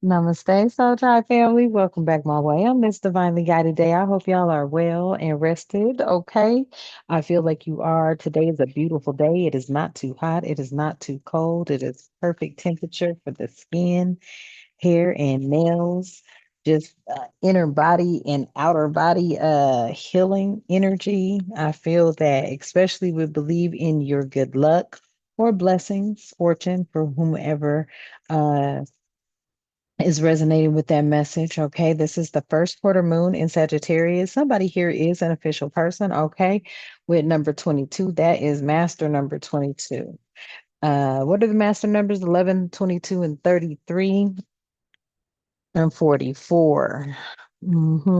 Namaste, Soul Tribe family. Welcome back my way. I'm Miss Divinely Guided Day. I hope y'all are well and rested. Okay. I feel like you are. Today is a beautiful day. It is not too hot. It is not too cold. It is perfect temperature for the skin, hair, and nails. Just inner body and outer body healing energy. I feel that, especially we believe in your good luck or blessings, fortune for whomever. Is resonating with that message. Okay, this is the first quarter moon in Sagittarius. Somebody here is an official person. Okay, with number 22, that is master number 22. What are the master numbers? 11, 22, and 33 and 44.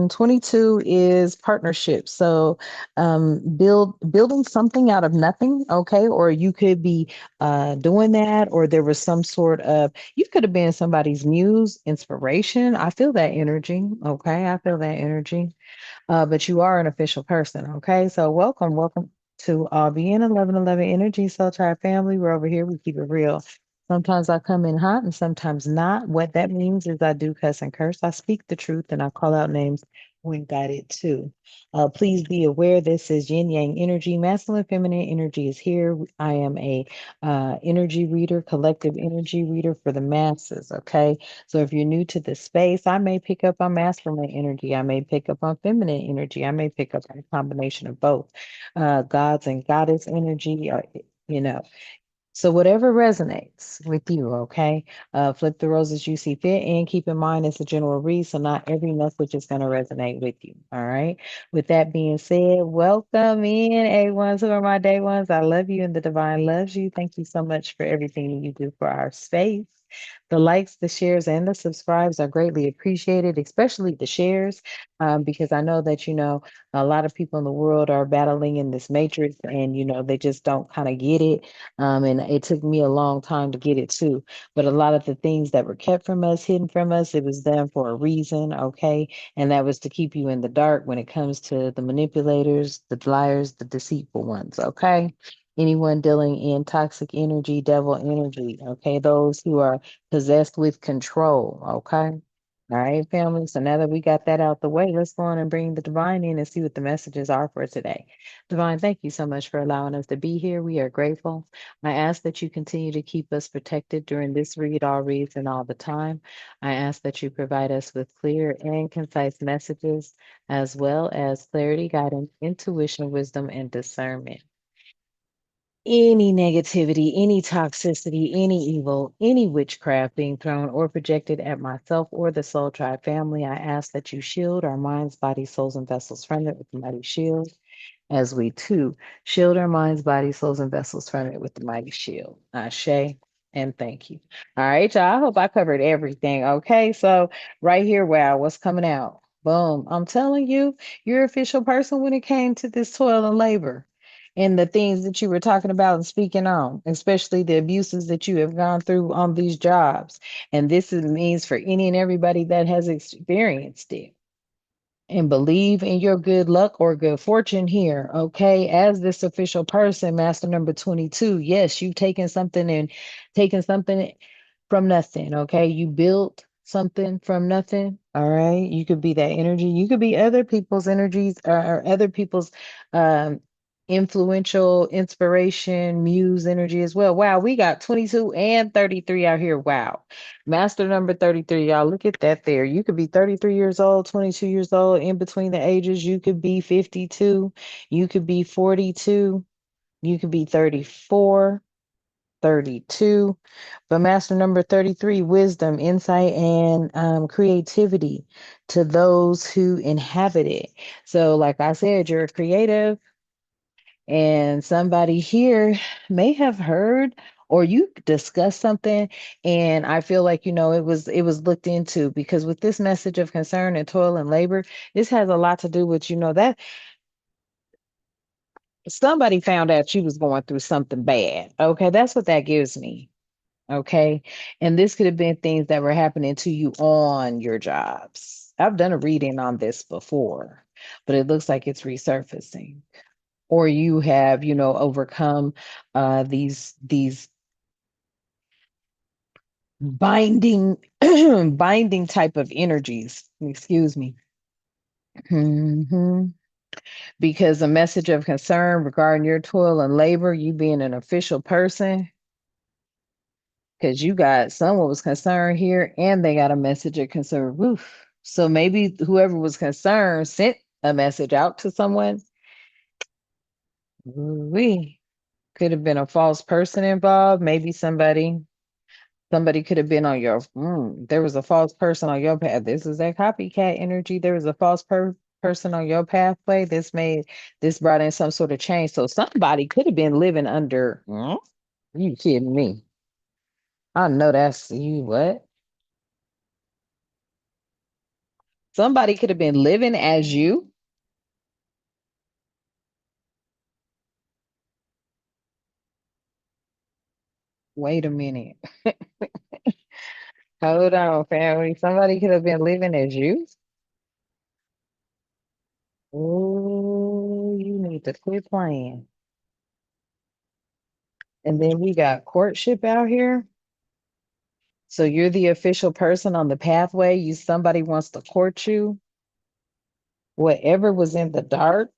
22 is partnership. So building something out of nothing, okay? Or you could be doing that, or there was some sort of you could have been somebody's muse, inspiration. I feel that energy, okay? I feel that energy. But you are an official person, okay? So welcome to being 1111 Energy Soul Tribe family. We're over here, we keep it real. Sometimes I come in hot and sometimes not. What that means is I do cuss and curse. I speak the truth and I call out names when guided too. Please be aware this is yin yang energy. Masculine, feminine energy is here. I am a energy reader, collective energy reader for the masses, okay? So if you're new to this space, I may pick up on masculine energy. I may pick up on feminine energy. I may pick up on a combination of both. Gods and goddess energy, or, you know, so whatever resonates with you, okay? Flip the roses you see fit and keep in mind it's a general read, so not every message is going to resonate with you. All right. With that being said, welcome in A1s who are my day ones. I love you and the divine loves you. Thank you so much for everything that you do for our space. The likes, the shares, and the subscribes are greatly appreciated, especially the shares, because I know that, a lot of people in the world are battling in this matrix and, they just don't kind of get it. And it took me a long time to get it too. But a lot of the things that were kept from us, hidden from us, it was done for a reason, okay? And that was to keep you in the dark when it comes to the manipulators, the liars, the deceitful ones, okay? Anyone dealing in toxic energy, devil energy, okay? Those who are possessed with control, okay? All right, family. So now that we got that out the way, let's go on and bring the divine in and see what the messages are for today. Divine, thank you so much for allowing us to be here. We are grateful. I ask that you continue to keep us protected during this read, all reads, and all the time. I ask that you provide us with clear and concise messages, as well as clarity, guidance, intuition, wisdom, and discernment. Any negativity, any toxicity, any evil, any witchcraft being thrown or projected at myself or the Soul Tribe family, I ask that you shield our minds, bodies, souls, and vessels from it with the mighty shield, as we too shield our minds, bodies, souls, and vessels from it with the mighty shield. Ashe, and thank you. All right, y'all. I hope I covered everything. Okay, so right here, wow, what's coming out? Boom. I'm telling you, you're an official person when it came to this toil and labor and the things that you were talking about and speaking on, especially the abuses that you have gone through on these jobs. And means for any and everybody that has experienced it and believe in your good luck or good fortune here. Okay. As this official person, master number 22, yes, you've taken something from nothing. Okay. You built something from nothing. All right. You could be that energy. You could be other people's energies or other people's um, influential inspiration, muse energy as well. Wow. We got 22 and 33 out here. Wow. Master number 33, y'all. Look at that there. You could be 33 years old, 22 years old, in between the ages. You could be 52. You could be 42. You could be 34, 32. But master number 33, wisdom, insight, and creativity to those who inhabit it. So, like I said, you're a creative and somebody here may have heard or you discussed something and I feel like it was looked into because with this message of concern and toil and labor, this has a lot to do with that somebody found out you was going through something bad. Okay, that's what that gives me. Okay, and this could have been things that were happening to you on your jobs. I've done a reading on this before, but it looks like it's resurfacing, or you have overcome these binding binding type of energies. Excuse me. Mhm. Because a message of concern regarding your toil and labor, you being an official person, because you got someone was concerned here and they got a message of concern. Woof. So maybe whoever was concerned sent a message out to someone. We could have been a false person involved. Maybe somebody could have been on your there was a false person on your path. This is that copycat energy. There was a false person on your pathway. This brought in some sort of change. So somebody could have been living under you kidding me. I know that's you what? Somebody could have been living as you. Wait a minute. Hold on, family. Somebody could have been living as you. Oh, you need to quit playing. And then we got courtship out here. So you're the official person on the pathway. Somebody wants to court you. Whatever was in the dark,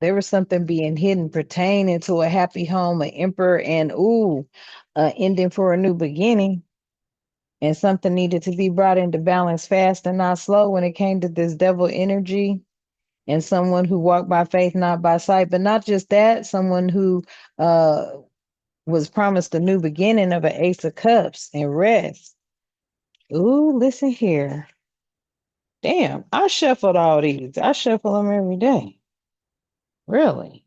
there was something being hidden pertaining to a happy home, an emperor, and ending for a new beginning. And something needed to be brought into balance fast and not slow when it came to this devil energy. And someone who walked by faith, not by sight, but not just that, someone who uh was promised a new beginning of an ace of cups and rest. Ooh, listen here. Damn, I shuffled all these. I shuffle them every day. Really?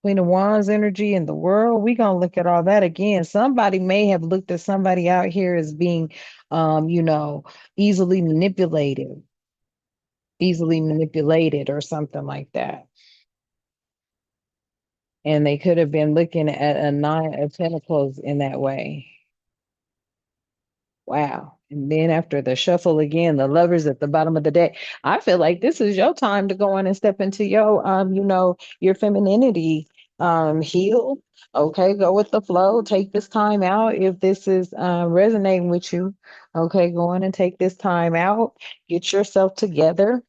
Queen of Wands energy in the world. We gonna look at all that again. Somebody may have looked at somebody out here as being, you know, easily manipulated, easily manipulated, or something like that. And they could have been looking at a nine of pentacles in that way. Wow. And then after the shuffle again, the lovers at the bottom of the deck. I feel like this is your time to go on and step into your your femininity, heal. Okay, go with the flow. Take this time out if this is resonating with you. Okay, go on and take this time out. Get yourself together,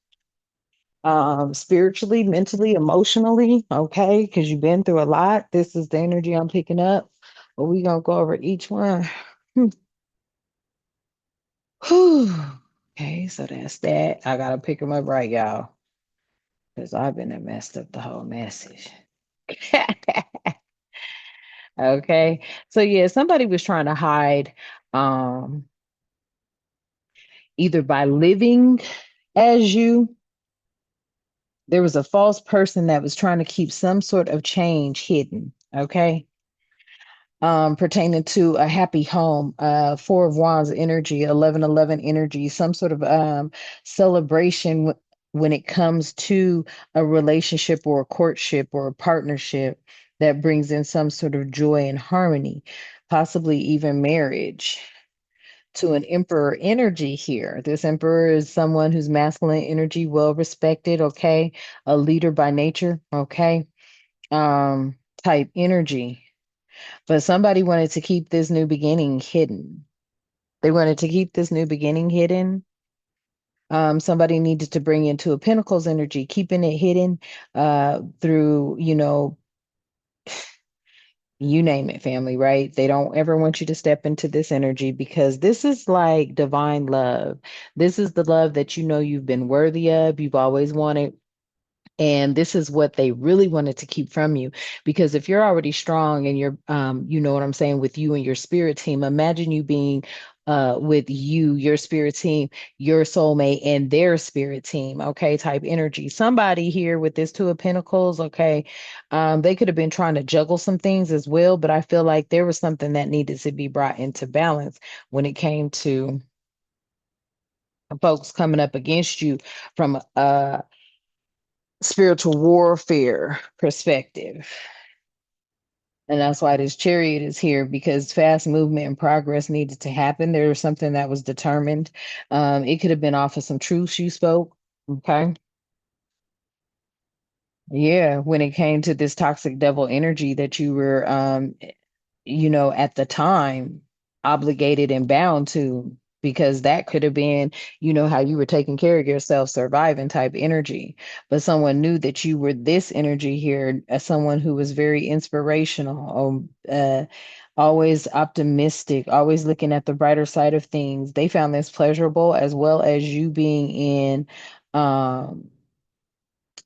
spiritually, mentally, emotionally, okay, because you've been through a lot. This is the energy I'm picking up. But we're gonna go over each one. Whew. Okay, so that's that. I gotta pick them up right, y'all, because I've been and messed up the whole message. Okay, so yeah, somebody was trying to hide, um, either by living as you. There was a false person that was trying to keep some sort of change hidden. Okay, pertaining to a happy home, Four of Wands energy, 1111 energy, some sort of celebration when it comes to a relationship or a courtship or a partnership that brings in some sort of joy and harmony, possibly even marriage. To an emperor energy here. This emperor is someone who's masculine energy, well respected, okay, a leader by nature, okay, type energy, but somebody wanted to keep this new beginning hidden. They wanted to keep this new beginning hidden. Somebody needed to bring into a Pentacles energy, keeping it hidden through, you name it, family, right? They don't ever want you to step into this energy because this is like divine love. This is the love that you know you've been worthy of, you've always wanted. And this is what they really wanted to keep from you. Because if you're already strong and you're, you know what I'm saying, with you and your spirit team, imagine you being with you, your spirit team, your soulmate, and their spirit team, okay, type energy. Somebody here with this Two of Pentacles, okay, they could have been trying to juggle some things as well, but I feel like there was something that needed to be brought into balance when it came to folks coming up against you from spiritual warfare perspective. And that's why this chariot is here because fast movement and progress needed to happen. There was something that was determined. It could have been off of some truths you spoke. Okay. Yeah, when it came to this toxic devil energy that you were at the time obligated and bound to, because that could have been, how you were taking care of yourself, surviving type energy. But someone knew that you were this energy here, as someone who was very inspirational, always optimistic, always looking at the brighter side of things. They found this pleasurable, as well as you being in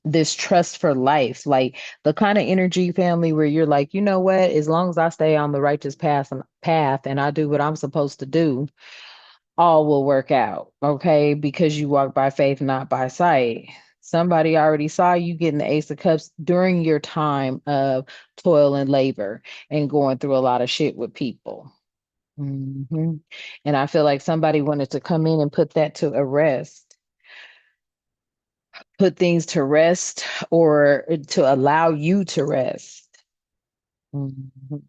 this trust for life, like the kind of energy family where you're like, you know what, as long as I stay on the righteous path and I do what I'm supposed to do, all will work out, okay? Because you walk by faith, not by sight. Somebody already saw you getting the Ace of Cups during your time of toil and labor and going through a lot of shit with people. hmm And I feel like somebody wanted to come in and put that to a rest, put things to rest, or to allow you to rest. Mhm.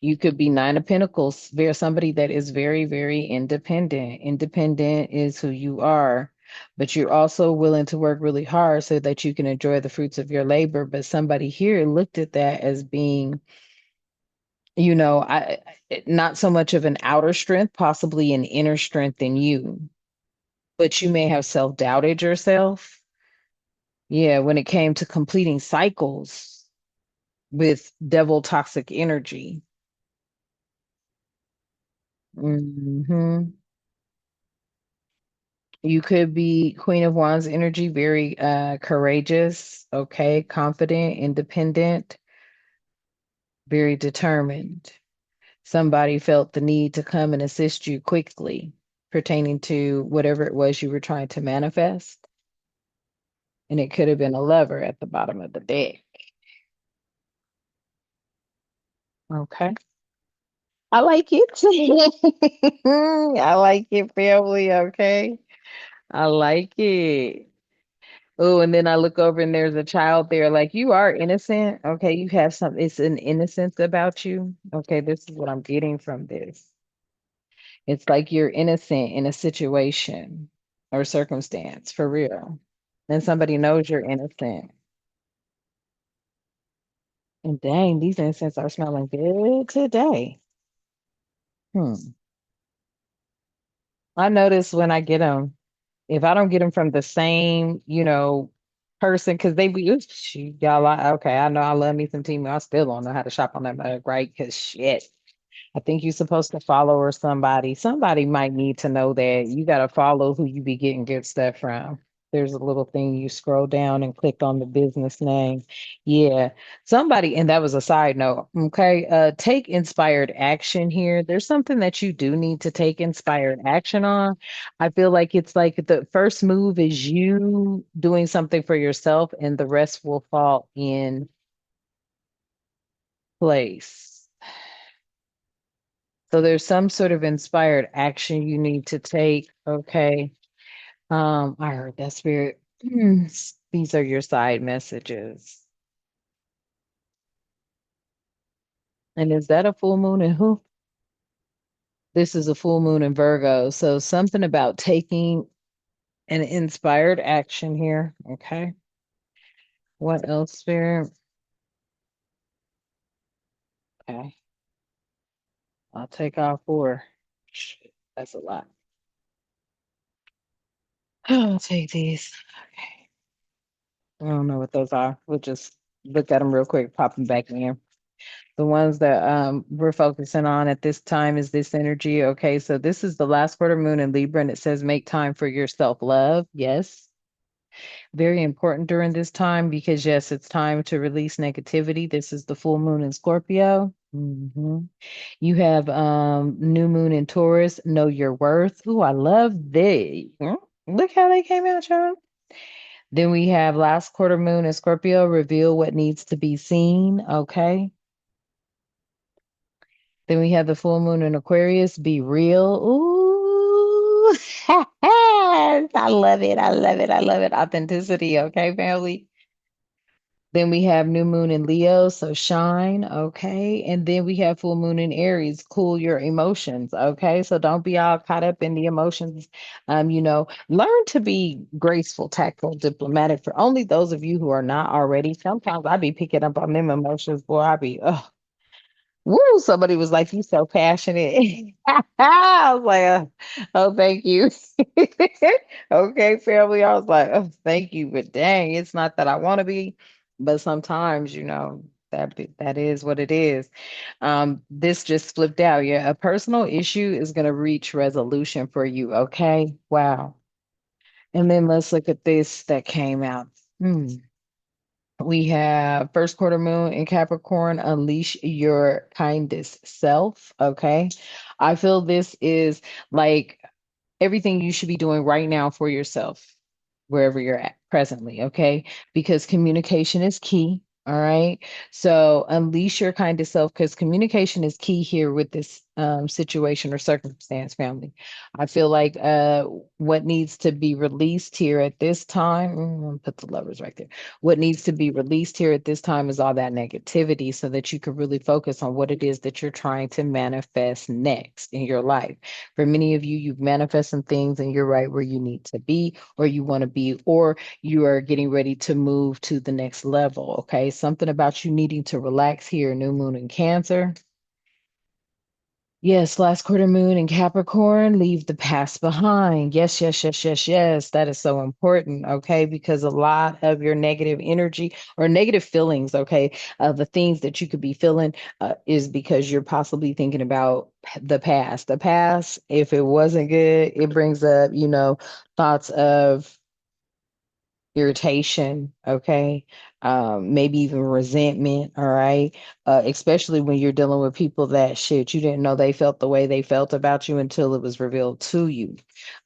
You could be Nine of Pentacles. There's somebody that is very, very independent. Independent is who you are, but you're also willing to work really hard so that you can enjoy the fruits of your labor. But somebody here looked at that as being, not so much of an outer strength, possibly an inner strength in you, but you may have self-doubted yourself. Yeah, when it came to completing cycles with devil toxic energy. hmm You could be Queen of Wands energy, very courageous, okay, confident, independent, very determined. Somebody felt the need to come and assist you quickly pertaining to whatever it was you were trying to manifest. And it could have been a lover at the bottom of the deck. Okay. I like it. I like it, family. Okay. I like it. Oh, and then I look over and there's a child there. Like, you are innocent. Okay, you have some, it's an innocence about you. Okay, this is what I'm getting from this. It's like you're innocent in a situation or circumstance for real. And somebody knows you're innocent. And dang, these incense are smelling good today. Hmm. I notice when I get them, if I don't get them from the same, person, because they be, ooh, shoot, y'all, okay, I know I love me some team. I still don't know how to shop on that mug, right? Because shit. I think you're supposed to follow or somebody. Somebody might need to know that you got to follow who you be getting good stuff from. There's a little thing you scroll down and click on the business name. Yeah, somebody, and that was a side note. Okay, take inspired action here. There's something that you do need to take inspired action on. I feel like it's like the first move is you doing something for yourself, and the rest will fall in place. So there's some sort of inspired action you need to take. Okay. I heard that spirit. These are your side messages. And is that a full moon in who? This is a full moon in Virgo. So something about taking an inspired action here. Okay. What else, spirit? Okay. I'll take all four. Shit, that's a lot. I'll take these. Okay. I don't know what those are. We'll just look at them real quick, pop them back in. The ones that we're focusing on at this time is this energy. Okay, so this is the last quarter moon in Libra, and it says make time for your self-love. Yes, very important during this time because yes, it's time to release negativity. This is the full moon in Scorpio. You have new moon in Taurus. Know your worth. Ooh, I love they. Look how they came out, y'all. Then we have last quarter moon in Scorpio. Reveal what needs to be seen. Okay. Then we have the full moon in Aquarius. Be real. Ooh. I love it. I love it. I love it. Authenticity. Okay, family. Then we have new moon in Leo, so shine, okay? And then we have full moon in Aries, cool your emotions, okay? So don't be all caught up in the emotions. Learn to be graceful, tactful, diplomatic for only those of you who are not already. Sometimes I be picking up on them emotions, boy. I be, oh, woo, somebody was like, "You so passionate." I was like, "Oh, thank you." Okay, family. I was like, "Oh, thank you." But dang, it's not that I want to be, but sometimes, that is what it is. This just flipped out. Yeah, a personal issue is going to reach resolution for you. Okay, wow. And then let's look at this that came out. Hmm. We have first quarter moon in Capricorn, unleash your kindest self. Okay. I feel this is like everything you should be doing right now for yourself, wherever you're at presently, okay? Because communication is key. All right. So unleash your kind of self because communication is key here with this situation or circumstance, family. I feel like what needs to be released here at this time, put the levers right there. What needs to be released here at this time is all that negativity so that you can really focus on what it is that you're trying to manifest next in your life. For many of you, you've manifested some things and you're right where you need to be or you want to be, or you are getting ready to move to the next level. Okay. Something about you needing to relax here, new moon in Cancer. Yes, last quarter moon in Capricorn, leave the past behind. Yes, yes, yes, yes, yes. That is so important, okay? Because a lot of your negative energy or negative feelings, okay, the things that you could be feeling is because you're possibly thinking about the past. The past, if it wasn't good, it brings up, thoughts of irritation, okay? Maybe even resentment, all right? Especially when you're dealing with people that shit, you didn't know they felt the way they felt about you until it was revealed to you.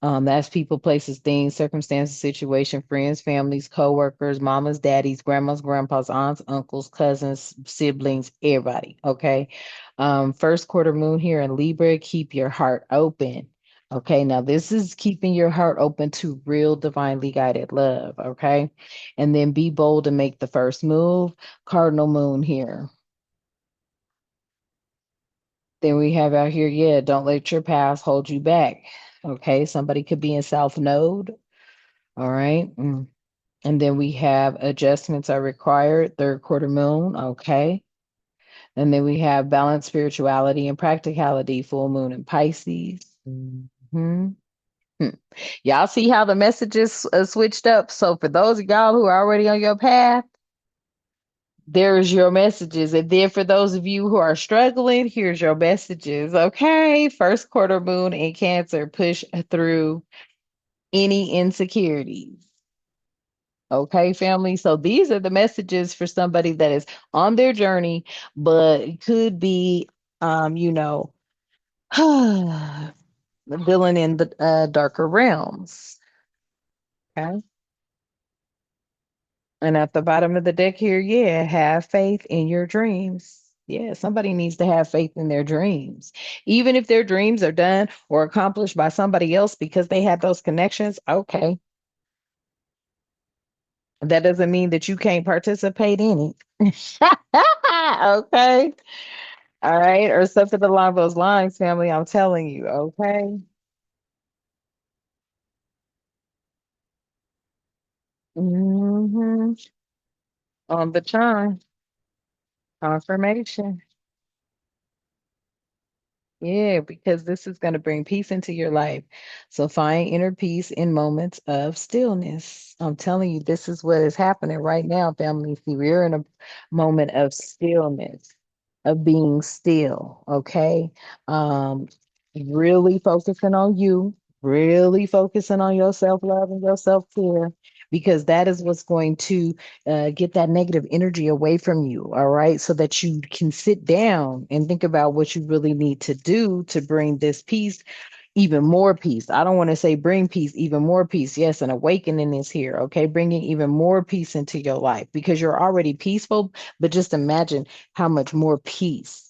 That's people, places, things, circumstances, situation, friends, families, co-workers, mamas, daddies, grandmas, grandpas, aunts, uncles, cousins, siblings, everybody, okay? First quarter moon here in Libra, keep your heart open. Okay, now this is keeping your heart open to real divinely guided love. Okay, and then be bold and make the first move. Cardinal moon here. Then we have out here, yeah, don't let your past hold you back. Okay, somebody could be in South Node. All right. And then we have adjustments are required, third quarter moon. Okay. And then we have balanced spirituality and practicality, full moon in Pisces. Mhm. Hmm. Y'all see how the messages switched up? So for those of y'all who are already on your path, there's your messages. And then for those of you who are struggling, here's your messages. Okay. First quarter moon in Cancer, push through any insecurities. Okay, family. So these are the messages for somebody that is on their journey, but it could be, you know, dealing in the darker realms. Okay. And at the bottom of the deck here, yeah, have faith in your dreams. Yeah, somebody needs to have faith in their dreams. Even if their dreams are done or accomplished by somebody else because they had those connections, okay. That doesn't mean that you can't participate in it. Okay. All right. Or something along those lines, family. I'm telling you, okay. Hmm. On the chime, confirmation. Yeah, because this is going to bring peace into your life. So find inner peace in moments of stillness. I'm telling you, this is what is happening right now, family. See, we're in a moment of stillness, of being still, okay? Um, really focusing on you, really focusing on your self-love and your self-care, because that is what's going to get that negative energy away from you, all right? So that you can sit down and think about what you really need to do to bring this peace, even more peace. I don't want to say bring peace, even more peace. Yes, an awakening is here, okay? Bringing even more peace into your life because you're already peaceful, but just imagine how much more peace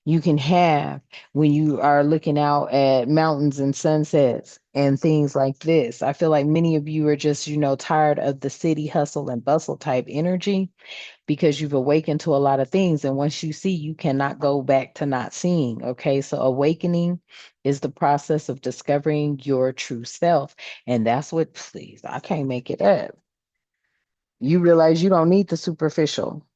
you can have when you are looking out at mountains and sunsets and things like this. I feel like many of you are just, tired of the city hustle and bustle type energy. because you've awakened to a lot of things. And once you see, you cannot go back to not seeing. Okay. So awakening is the process of discovering your true self. And that's what, please, I can't make it up. You realize you don't need the superficial.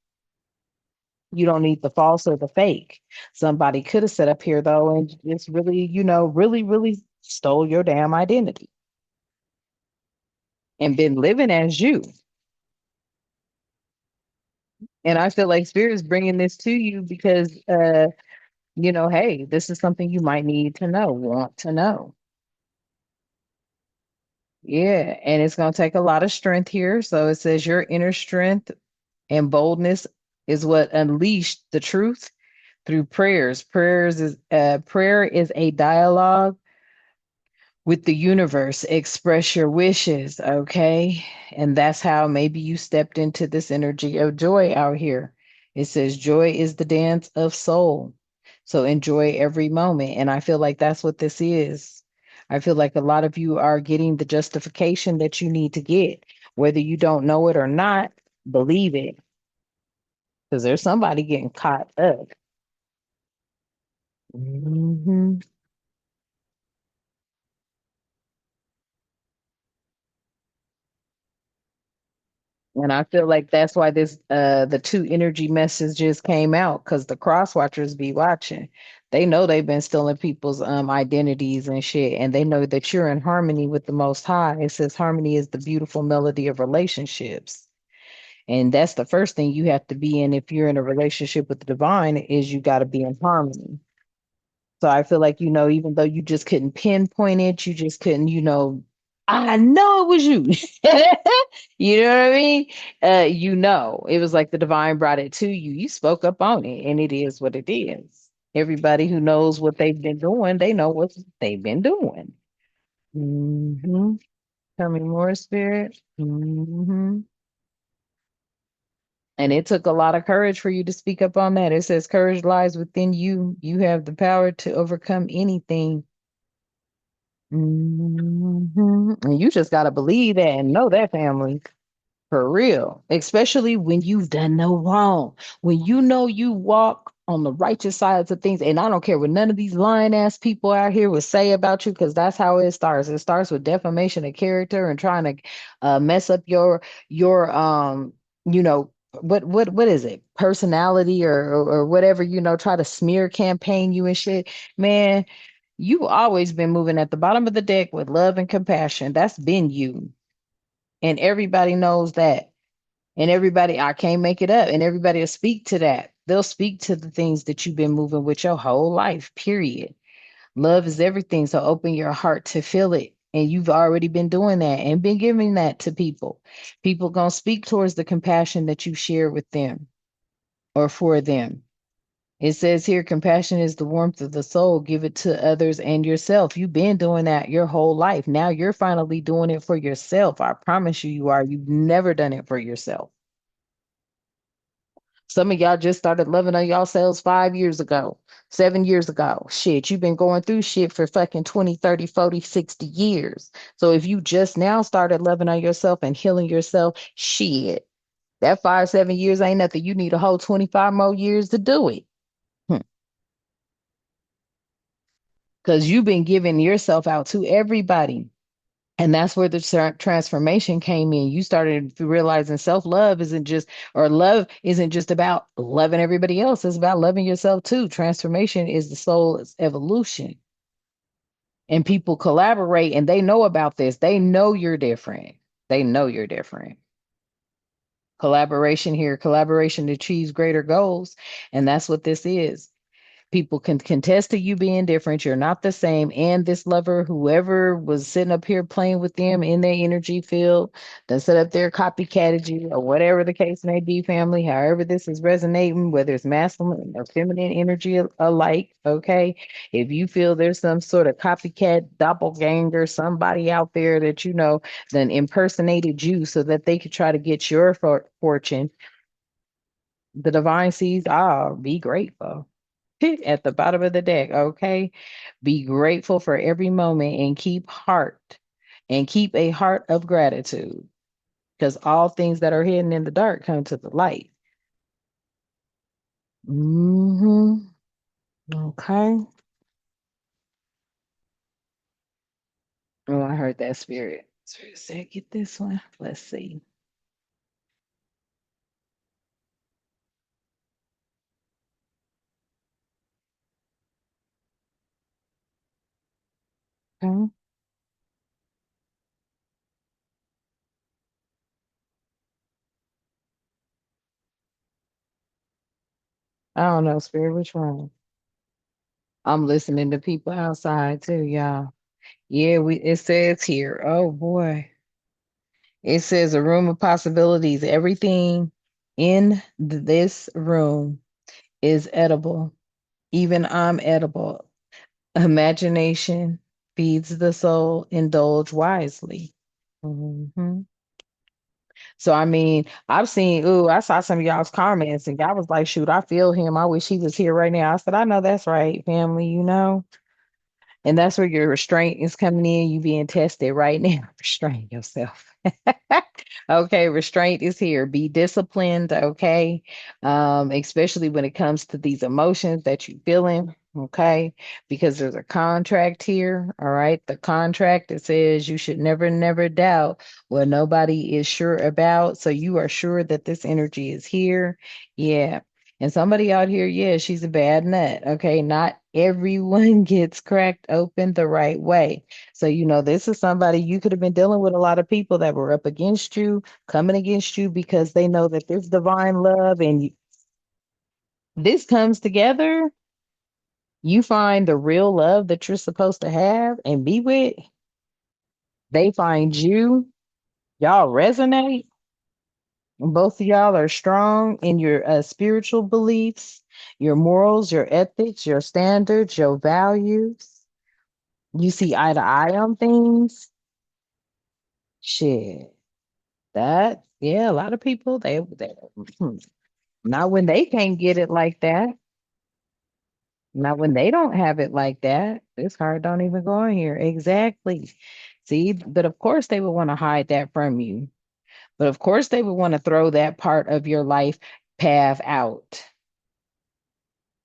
You don't need the false or the fake. Somebody could have set up here though and just really, really, really stole your damn identity and been living as you. And I feel like Spirit is bringing this to you because, hey, this is something you might need to know, want to know. Yeah. And it's going to take a lot of strength here. So it says your inner strength and boldness is what unleashed the truth through prayers. Prayer is a dialogue with the universe. Express your wishes, okay? And that's how maybe you stepped into this energy of joy out here. It says joy is the dance of soul. So enjoy every moment. And I feel like that's what this is. I feel like a lot of you are getting the justification that you need to get, whether you don't know it or not, believe it, because there's somebody getting caught up. Mhm. And I feel like that's why this the two energy messages came out because the cross watchers be watching. They know they've been stealing people's identities and shit, and they know that you're in harmony with the most high. It says harmony is the beautiful melody of relationships. And that's the first thing you have to be in if you're in a relationship with the divine is you got to be in harmony. So I feel like, even though you just couldn't pinpoint it, you just couldn't, I know it was you. You know what I mean? It was like the divine brought it to you. You spoke up on it, and it is what it is. Everybody who knows what they've been doing, they know what they've been doing. Hmm. Tell me more, spirit. And it took a lot of courage for you to speak up on that. It says courage lies within you. You have the power to overcome anything. And you just got to believe that and know that, family. For real, especially when you've done no wrong, when you know you walk on the righteous sides of things. And I don't care what none of these lying ass people out here would say about you, because that's how it starts. It starts with defamation of character and trying to mess up your you know, what is it? Personality or whatever, try to smear campaign you and shit. Man, you've always been moving at the bottom of the deck with love and compassion. That's been you. And everybody knows that. And everybody, I can't make it up. And everybody will speak to that. They'll speak to the things that you've been moving with your whole life, period. Love is everything. So open your heart to feel it. And you've already been doing that and been giving that to people. People gonna speak towards the compassion that you share with them or for them. It says here, compassion is the warmth of the soul. Give it to others and yourself. You've been doing that your whole life. Now you're finally doing it for yourself. I promise you, you are. You've never done it for yourself. Some of y'all just started loving on yourselves 5 years ago, 7 years ago. Shit, you've been going through shit for fucking 20, 30, 40, 60 years. So if you just now started loving on yourself and healing yourself, shit, that 5, 7 years ain't nothing. You need a whole 25 more years to do it. Because you've been giving yourself out to everybody. And that's where the transformation came in. You started realizing self-love isn't just, or love isn't just about loving everybody else. It's about loving yourself too. Transformation is the soul's evolution. And people collaborate and they know about this. They know you're different. They know you're different. Collaboration here, collaboration achieves greater goals. And that's what this is. People can contest to you being different. You're not the same. And this lover, whoever was sitting up here playing with them in their energy field, that set up their copycatted you, or whatever the case may be, family, however this is resonating, whether it's masculine or feminine energy alike, okay? If you feel there's some sort of copycat doppelganger, somebody out there that then impersonated you so that they could try to get your fortune, the divine sees, be grateful at the bottom of the deck, okay? Be grateful for every moment and keep a heart of gratitude because all things that are hidden in the dark come to the light. Mm-hmm. Okay. Oh, I heard that spirit. Spirit said, get this one. Let's see. Okay. I don't know, spirit, which one? I'm listening to people outside too, y'all. Yeah, it says here. Oh boy. It says a room of possibilities. Everything in this room is edible. Even I'm edible. Imagination feeds the soul. Indulge wisely. Mhm. So I mean, I saw some of y'all's comments and y'all was like, shoot, I feel him. I wish he was here right now. I said, I know that's right, family, you know. And that's where your restraint is coming in. You being tested right now. Restrain yourself. Okay, restraint is here. Be disciplined, okay? Especially when it comes to these emotions that you're feeling, okay? Because there's a contract here, all right? The contract that says you should never, never doubt what nobody is sure about. So you are sure that this energy is here. Yeah. And somebody out here, yeah, she's a bad nut. Okay. Not everyone gets cracked open the right way. So, this is somebody you could have been dealing with a lot of people that were up against you, coming against you because they know that this divine love and this comes together. You find the real love that you're supposed to have and be with. They find you. Y'all resonate. Both of y'all are strong in your spiritual beliefs, your morals, your ethics, your standards, your values. You see eye to eye on things. Shit. Yeah, a lot of people, hmm, not when they can't get it like that. Not when they don't have it like that. This card don't even go in here. Exactly. See, but of course they would want to hide that from you. But of course they would want to throw that part of your life path out.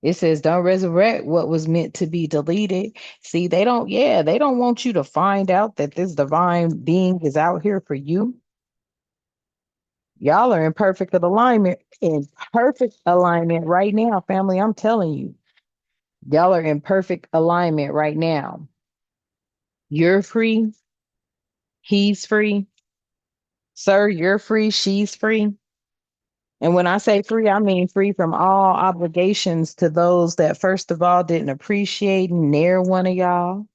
It says, don't resurrect what was meant to be deleted. See, they don't want you to find out that this divine being is out here for you. Y'all are in perfect alignment right now, family. I'm telling you, y'all are in perfect alignment right now. You're free. He's free. Sir, you're free. She's free. And when I say free, I mean free from all obligations to those that, first of all, didn't appreciate near one of y'all,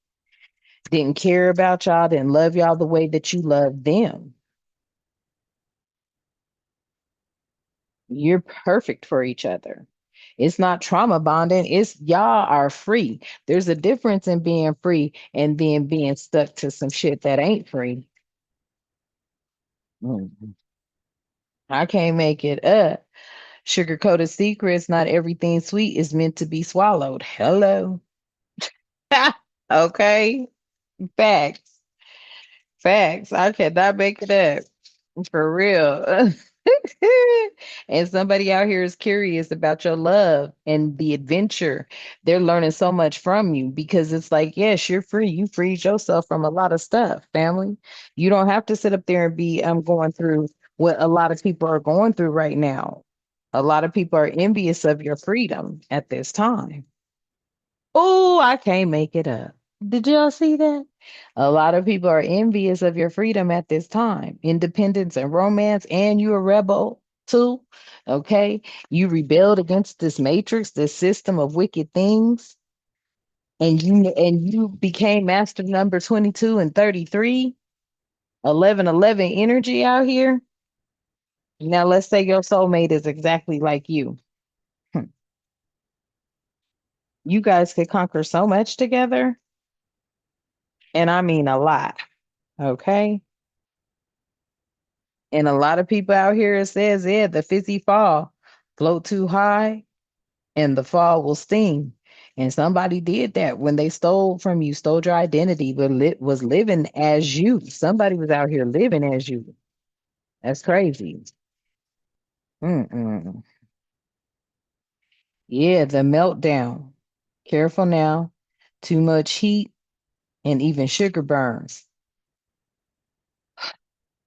didn't care about y'all, didn't love y'all the way that you love them. You're perfect for each other. It's not trauma bonding. It's y'all are free. There's a difference in being free and then being stuck to some shit that ain't free. Mm. I can't make it up. Sugar coated secrets, not everything sweet is meant to be swallowed. Hello. Okay. Facts. Facts. I cannot make it up. For real. And somebody out here is curious about your love and the adventure. They're learning so much from you because it's like, yes, you're free. You freed yourself from a lot of stuff, family. You don't have to sit up there and be going through what a lot of people are going through right now. A lot of people are envious of your freedom at this time. Oh, I can't make it up. Did y'all see that? A lot of people are envious of your freedom at this time, independence and romance, and you're a rebel too. Okay. You rebelled against this matrix, this system of wicked things, and you became master number 22 and 33, 1111 energy out here. Now let's say your soulmate is exactly like you. Hmm. You guys could conquer so much together, and I mean a lot. Okay. And a lot of people out here, it says, yeah, the fizzy fall, float too high and the fall will sting. And somebody did that when they stole from you, stole your identity, but was living as you. Somebody was out here living as you. That's crazy. Mm-mm. Yeah, the meltdown. Careful now. Too much heat and even sugar burns.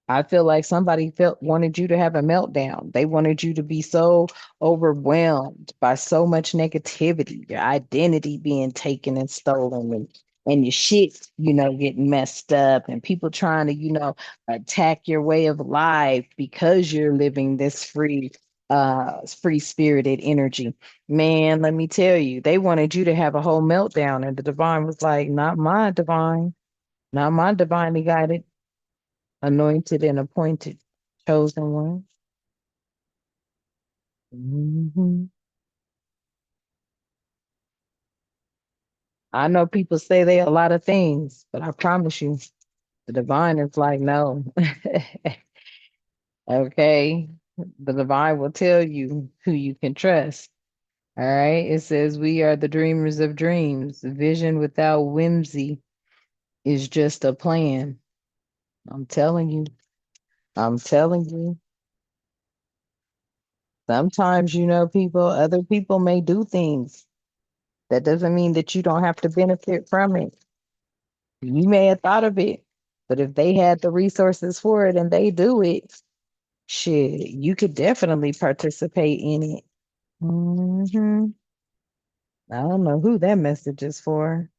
I feel like somebody felt wanted you to have a meltdown. They wanted you to be so overwhelmed by so much negativity, your identity being taken and stolen, and your shit, getting messed up, and people trying to, attack your way of life because you're living this free spirited energy. Man, let me tell you, they wanted you to have a whole meltdown, and the divine was like, not my divine, not my divinely guided, anointed and appointed, chosen one. Mhm. I know people say they a lot of things, but I promise you, the divine is like, no. Okay. The divine will tell you who you can trust. All right. It says, we are the dreamers of dreams. Vision without whimsy is just a plan. I'm telling you. I'm telling you. Sometimes, other people may do things. That doesn't mean that you don't have to benefit from it. You may have thought of it, but if they had the resources for it and they do it, shit, you could definitely participate in it. Hmm. I don't know who that message is for.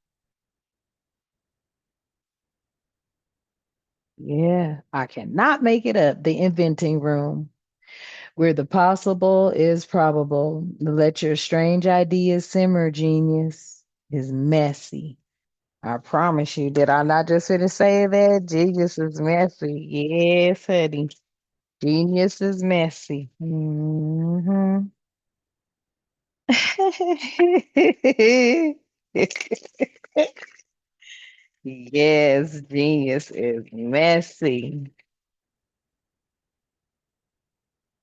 Yeah, I cannot make it up. The inventing room, where the possible is probable. Let your strange ideas simmer, genius, is messy. I promise you. Did I not just finish saying that? Genius is messy. Yes, honey. Genius is messy. Yes, genius is messy.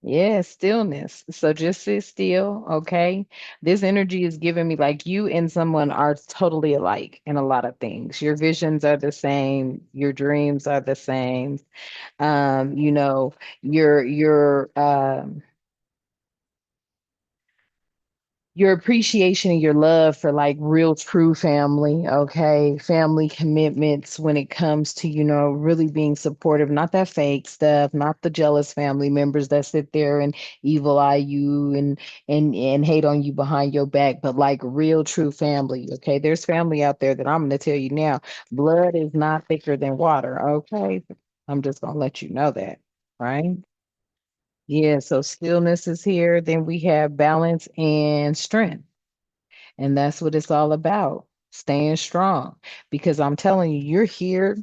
Yeah, stillness. So just sit still, okay? This energy is giving me like you and someone are totally alike in a lot of things. Your visions are the same, your dreams are the same. Um, you know, your appreciation and your love for like real true family, okay, family commitments when it comes to really being supportive, not that fake stuff, not the jealous family members that sit there and evil eye you and hate on you behind your back, but like real true family. Okay, there's family out there that I'm going to tell you now, blood is not thicker than water. Okay, I'm just going to let you know that, right? Yeah, so stillness is here. Then we have balance and strength. And that's what it's all about, staying strong. Because I'm telling you, you're here,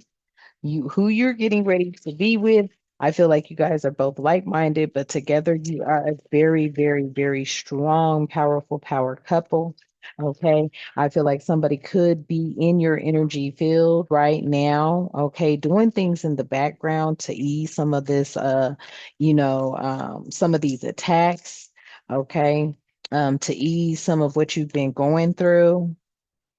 who you're getting ready to be with. I feel like you guys are both like-minded, but together you are a very, very, very strong, powerful power couple. Okay. I feel like somebody could be in your energy field right now, okay, doing things in the background to ease some of this some of these attacks, okay, to ease some of what you've been going through,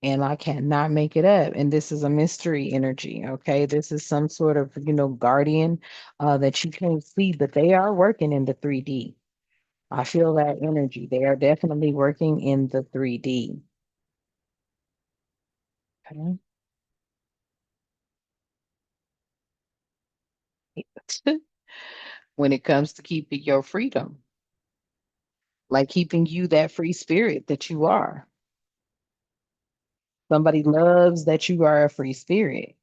and I cannot make it up. And this is a mystery energy, okay? This is some sort of, guardian that you can't see, but they are working in the 3D. I feel that energy. They are definitely working in the 3D. Okay. When it comes to keeping your freedom, like keeping you that free spirit that you are. Somebody loves that you are a free spirit.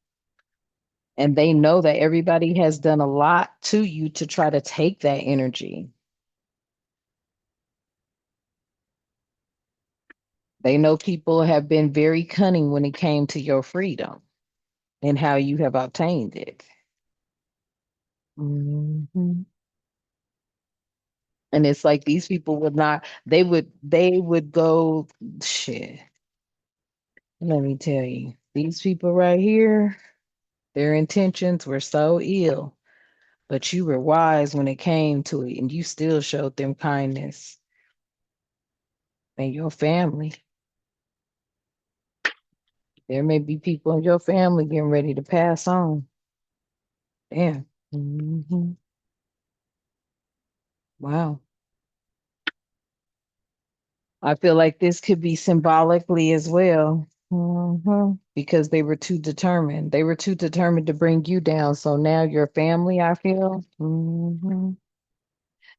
And they know that everybody has done a lot to you to try to take that energy. They know people have been very cunning when it came to your freedom and how you have obtained it. Mhm. And it's like these people would not, they would go, shit. Let me tell you, these people right here, their intentions were so ill, but you were wise when it came to it, and you still showed them kindness. And your family, there may be people in your family getting ready to pass on. Damn. Hmm. Wow. I feel like this could be symbolically as well. Because they were too determined. They were too determined to bring you down. So now your family, I feel,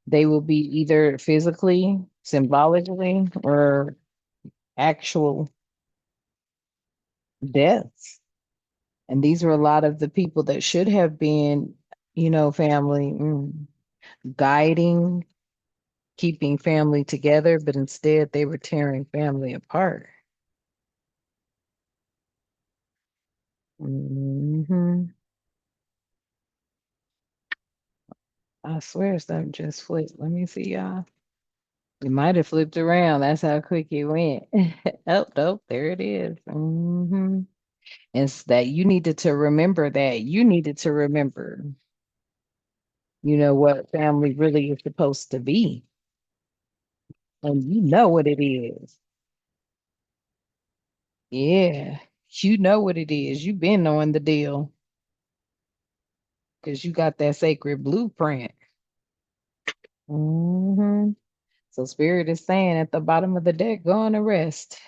they will be either physically, symbolically, or actual deaths. And these are a lot of the people that should have been, family, guiding, keeping family together, but instead they were tearing family apart. hmm I swear something just flipped. Let me see, y'all. It might have flipped around. That's how quick it went. Oh, nope, there it is. It's that you needed to remember that. You needed to remember, what family really is supposed to be. And you know what it is. Yeah, you know what it is. You've been knowing the deal because you got that sacred blueprint. hmm So Spirit is saying at the bottom of the deck, go on and rest.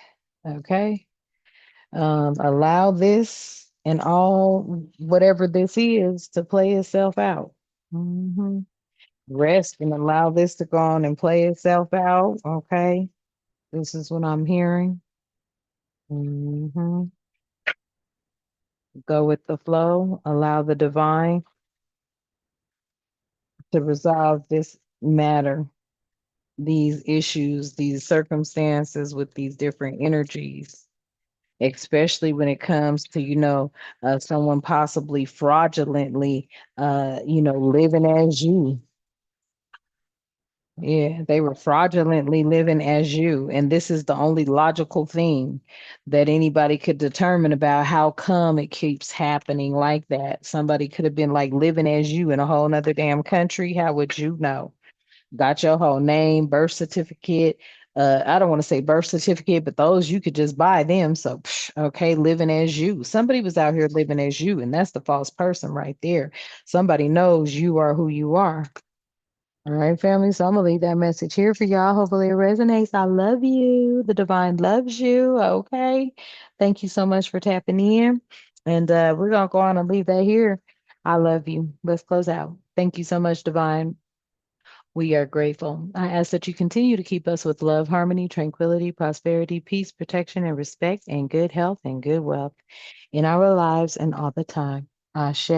Okay. Allow this and all whatever this is to play itself out. hmm Rest and allow this to go on and play itself out. Okay. This is what I'm hearing. hmm Go with the flow. Allow the divine to resolve this matter, these issues, these circumstances with these different energies, especially when it comes to, someone possibly fraudulently, living as you. Yeah, they were fraudulently living as you. And this is the only logical thing that anybody could determine about how come it keeps happening like that. Somebody could have been like living as you in a whole nother damn country. How would you know? Got your whole name, birth certificate. I don't want to say birth certificate, but those you could just buy them. So, okay, living as you. Somebody was out here living as you, and that's the false person right there. Somebody knows you are who you are. All right, family. So I'm gonna leave that message here for y'all. Hopefully it resonates. I love you. The divine loves you. Okay. Thank you so much for tapping in. And we're gonna go on and leave that here. I love you. Let's close out. Thank you so much, Divine. We are grateful. I ask that you continue to keep us with love, harmony, tranquility, prosperity, peace, protection, and respect, and good health and good wealth in our lives and all the time. Ashe,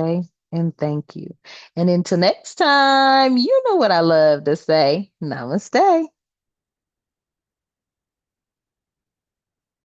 and thank you. And until next time, you know what I love to say. Namaste.